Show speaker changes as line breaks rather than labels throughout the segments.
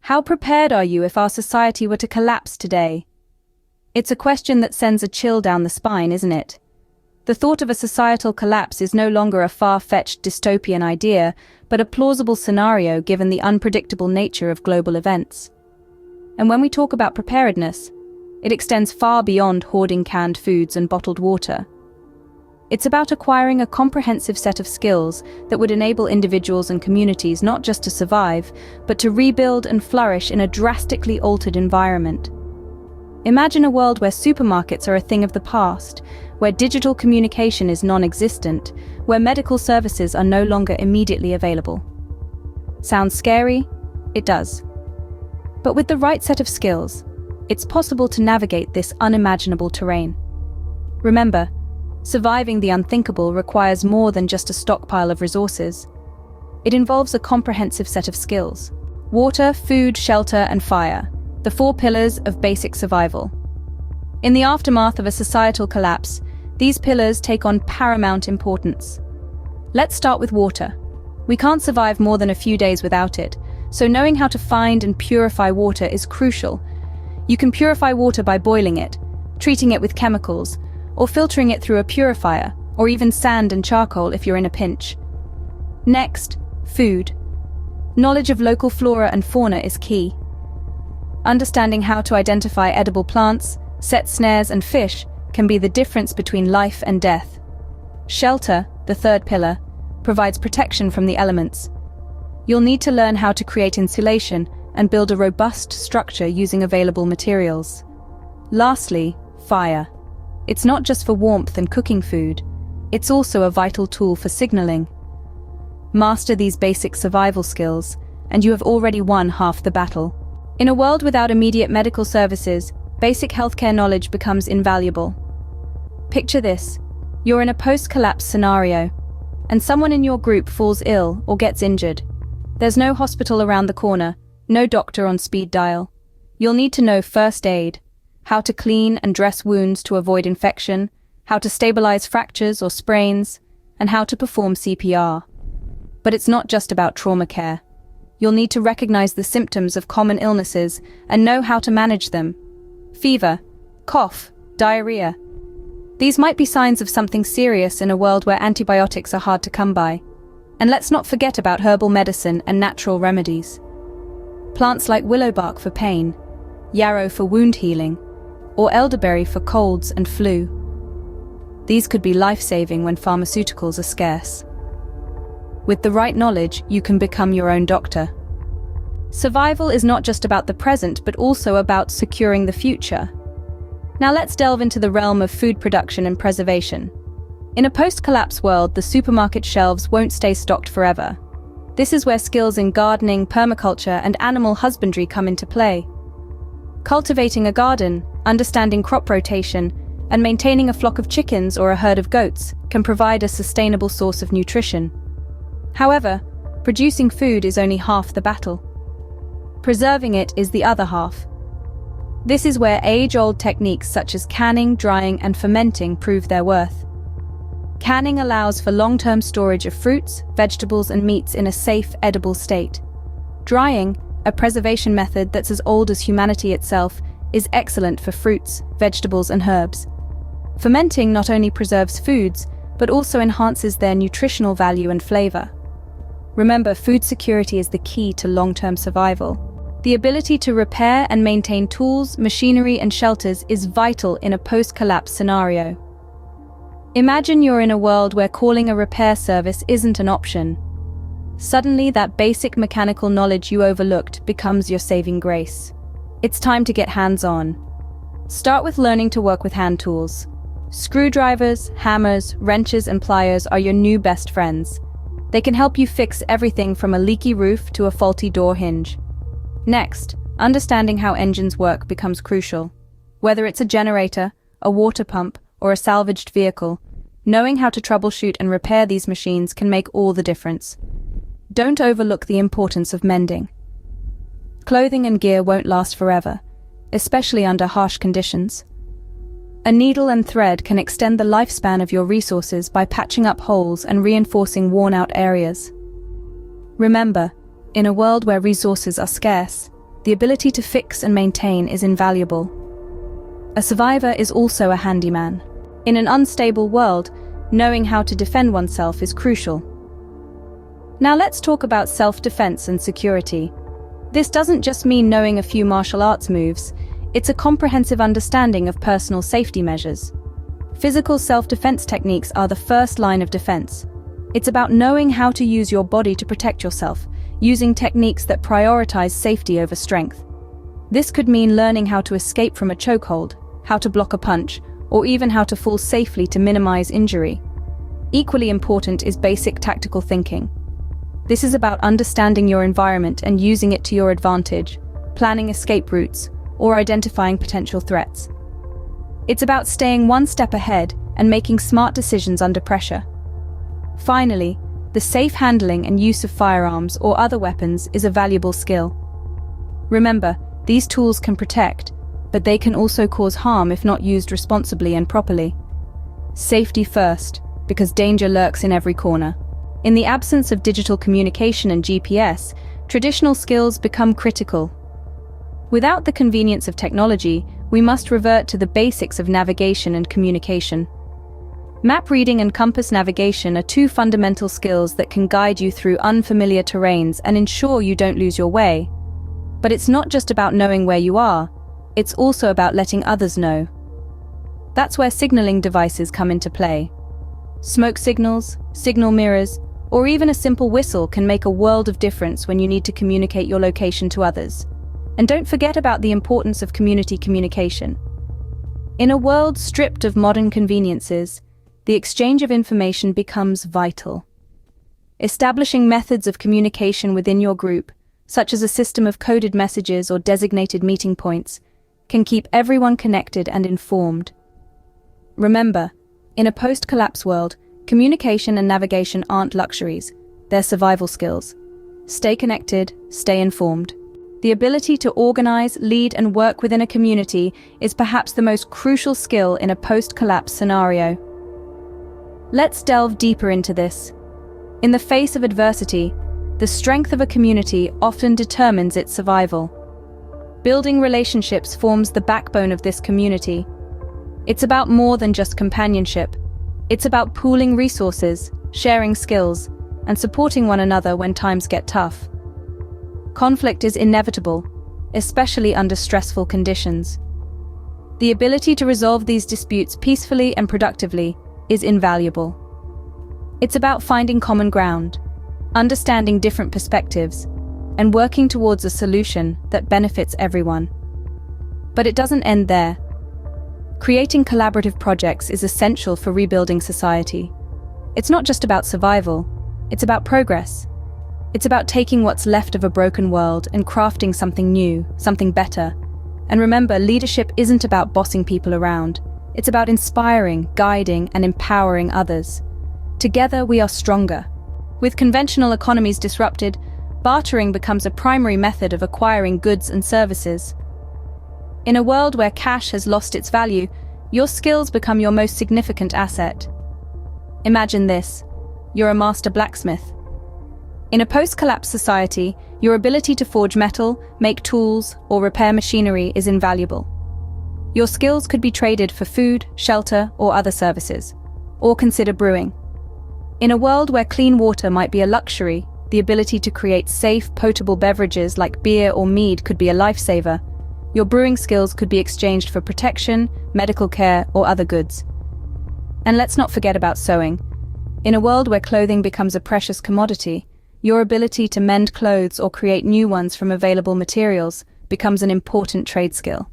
How prepared are you if our society were to collapse today? It's a question that sends a chill down the spine, isn't it? The thought of a societal collapse is no longer a far-fetched dystopian idea, but a plausible scenario given the unpredictable nature of global events. And when we talk about preparedness, it extends far beyond hoarding canned foods and bottled water. It's about acquiring a comprehensive set of skills that would enable individuals and communities not just to survive, but to rebuild and flourish in a drastically altered environment. Imagine a world where supermarkets are a thing of the past, where digital communication is non-existent, where medical services are no longer immediately available. Sounds scary? It does. But with the right set of skills, it's possible to navigate this unimaginable terrain. Remember, surviving the unthinkable requires more than just a stockpile of resources. It involves a comprehensive set of skills. Water, food, shelter, and fire, the four pillars of basic survival. In the aftermath of a societal collapse, these pillars take on paramount importance. Let's start with water. We can't survive more than a few days without it, so knowing how to find and purify water is crucial. You can purify water by boiling it, treating it with chemicals, or filtering it through a purifier, or even sand and charcoal if you're in a pinch. Next, food. Knowledge of local flora and fauna is key. Understanding how to identify edible plants, set snares, and fish can be the difference between life and death. Shelter, the third pillar, provides protection from the elements. You'll need to learn how to create insulation and build a robust structure using available materials. Lastly, fire. It's not just for warmth and cooking food, it's also a vital tool for signaling. Master these basic survival skills, and you have already won half the battle. In a world without immediate medical services, basic healthcare knowledge becomes invaluable. Picture this: you're in a post-collapse scenario, and someone in your group falls ill or gets injured. There's no hospital around the corner, no doctor on speed dial. You'll need to know first aid, how to clean and dress wounds to avoid infection, how to stabilize fractures or sprains, and how to perform CPR. But it's not just about trauma care. You'll need to recognize the symptoms of common illnesses and know how to manage them. Fever, cough, diarrhea. These might be signs of something serious in a world where antibiotics are hard to come by. And let's not forget about herbal medicine and natural remedies. Plants like willow bark for pain, yarrow for wound healing, or elderberry for colds and flu. These could be life-saving when pharmaceuticals are scarce. With the right knowledge, you can become your own doctor. Survival is not just about the present, but also about securing the future. Now let's delve into the realm of food production and preservation. In a post-collapse world, the supermarket shelves won't stay stocked forever. This is where skills in gardening, permaculture, and animal husbandry come into play. Cultivating a garden, understanding crop rotation, and maintaining a flock of chickens or a herd of goats can provide a sustainable source of nutrition. However, producing food is only half the battle. Preserving it is the other half. This is where age-old techniques such as canning, drying, and fermenting prove their worth. Canning allows for long-term storage of fruits, vegetables, and meats in a safe, edible state. Drying, a preservation method that's as old as humanity itself, is excellent for fruits, vegetables, and herbs. Fermenting not only preserves foods, but also enhances their nutritional value and flavor. Remember, food security is the key to long-term survival. The ability to repair and maintain tools, machinery, and shelters is vital in a post-collapse scenario. Imagine you're in a world where calling a repair service isn't an option. Suddenly, that basic mechanical knowledge you overlooked becomes your saving grace. It's time to get hands-on. Start with learning to work with hand tools. Screwdrivers, hammers, wrenches, and pliers are your new best friends. They can help you fix everything from a leaky roof to a faulty door hinge. Next, understanding how engines work becomes crucial. Whether it's a generator, a water pump, or a salvaged vehicle, knowing how to troubleshoot and repair these machines can make all the difference. Don't overlook the importance of mending. Clothing and gear won't last forever, especially under harsh conditions. A needle and thread can extend the lifespan of your resources by patching up holes and reinforcing worn-out areas. Remember, in a world where resources are scarce, the ability to fix and maintain is invaluable. A survivor is also a handyman. In an unstable world, knowing how to defend oneself is crucial. Now let's talk about self-defense and security. This doesn't just mean knowing a few martial arts moves, it's a comprehensive understanding of personal safety measures. Physical self-defense techniques are the first line of defense. It's about knowing how to use your body to protect yourself, using techniques that prioritize safety over strength. This could mean learning how to escape from a chokehold, how to block a punch, or even how to fall safely to minimize injury. Equally important is basic tactical thinking. This is about understanding your environment and using it to your advantage, planning escape routes, or identifying potential threats. It's about staying one step ahead and making smart decisions under pressure. Finally, the safe handling and use of firearms or other weapons is a valuable skill. Remember, these tools can protect, but they can also cause harm if not used responsibly and properly. Safety first, because danger lurks in every corner. In the absence of digital communication and GPS, traditional skills become critical. Without the convenience of technology, we must revert to the basics of navigation and communication. Map reading and compass navigation are two fundamental skills that can guide you through unfamiliar terrains and ensure you don't lose your way. But it's not just about knowing where you are, it's also about letting others know. That's where signaling devices come into play. Smoke signals, signal mirrors, or even a simple whistle can make a world of difference when you need to communicate your location to others. And don't forget about the importance of community communication. In a world stripped of modern conveniences, the exchange of information becomes vital. Establishing methods of communication within your group, such as a system of coded messages or designated meeting points, can keep everyone connected and informed. Remember, in a post-collapse world, communication and navigation aren't luxuries, they're survival skills. Stay connected, stay informed. The ability to organize, lead, and work within a community is perhaps the most crucial skill in a post-collapse scenario. Let's delve deeper into this. In the face of adversity, the strength of a community often determines its survival. Building relationships forms the backbone of this community. It's about more than just companionship. It's about pooling resources, sharing skills, and supporting one another when times get tough. Conflict is inevitable, especially under stressful conditions. The ability to resolve these disputes peacefully and productively is invaluable. It's about finding common ground, understanding different perspectives, and working towards a solution that benefits everyone. But it doesn't end there. Creating collaborative projects is essential for rebuilding society. It's not just about survival, it's about progress. It's about taking what's left of a broken world and crafting something new, something better. And remember, leadership isn't about bossing people around. It's about inspiring, guiding, and empowering others. Together, we are stronger. With conventional economies disrupted, bartering becomes a primary method of acquiring goods and services. In a world where cash has lost its value, your skills become your most significant asset. Imagine this: you're a master blacksmith. In a post-collapse society, your ability to forge metal, make tools, or repair machinery is invaluable. Your skills could be traded for food, shelter, or other services. Or consider brewing. In a world where clean water might be a luxury, the ability to create safe, potable beverages like beer or mead could be a lifesaver. Your brewing skills could be exchanged for protection, medical care, or other goods. And let's not forget about sewing. In a world where clothing becomes a precious commodity, your ability to mend clothes or create new ones from available materials becomes an important trade skill.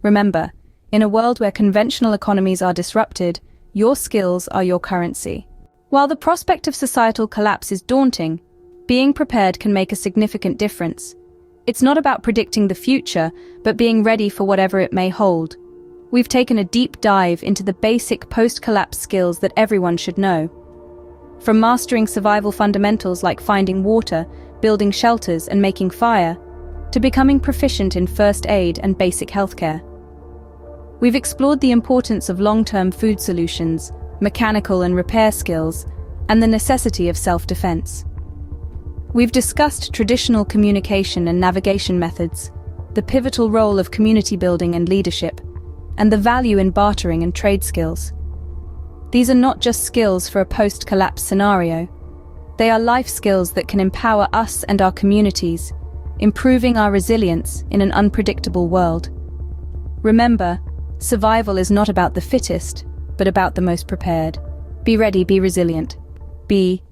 Remember, in a world where conventional economies are disrupted, your skills are your currency. While the prospect of societal collapse is daunting, being prepared can make a significant difference. It's not about predicting the future, but being ready for whatever it may hold. We've taken a deep dive into the basic post-collapse skills that everyone should know. From mastering survival fundamentals like finding water, building shelters, and making fire, to becoming proficient in first aid and basic healthcare. We've explored the importance of long-term food solutions, mechanical and repair skills, and the necessity of self-defense. We've discussed traditional communication and navigation methods, the pivotal role of community building and leadership, and the value in bartering and trade skills. These are not just skills for a post-collapse scenario. They are life skills that can empower us and our communities, improving our resilience in an unpredictable world. Remember, survival is not about the fittest, but about the most prepared. Be ready, be resilient. Be